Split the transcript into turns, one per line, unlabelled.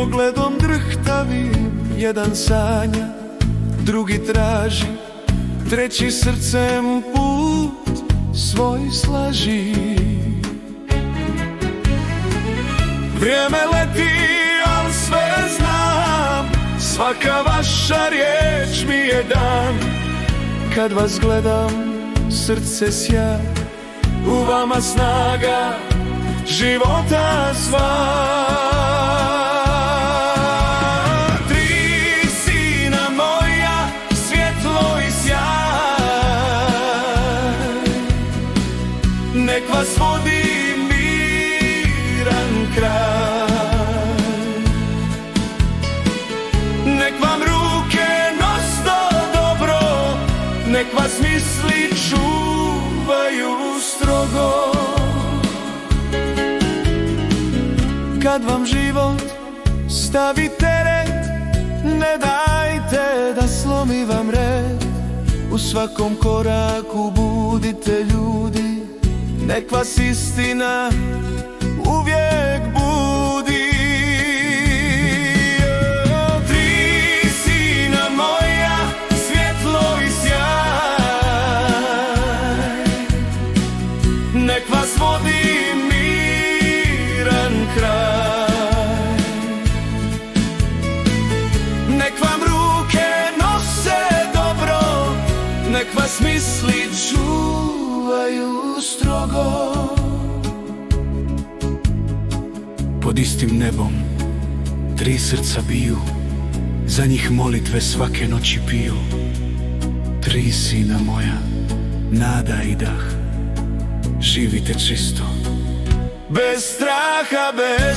pogledom drhtavim. Jedan sanja, drugi traži, treći srcem put svoj slaži. Vrijeme leti, al sve znam, svaka vaša riječ mi je dan. Kad vas gledam, srce sja, u vama snaga života sva. Tri sina moja, svjetlo i sjaj, nek vas vodi miran kraj. Nek vam ruke nosto dobro, nek vas misli čuvaju strogo. Kad vam život stavi teret, ne dajte da slomi vam red. U svakom koraku budite ljudi, nek vas istina uvijek budi. Tri sina moja, svjetlo i sjaj, nek vas vodi miran kraj. Nek vam ruke nose dobro, nek vas misli čuvaju strogo. Pod istim nebom tri srca biju, za njih molitve svake noći piju. Tri sina moja, nada i dah, živite čisto, bez straha, bez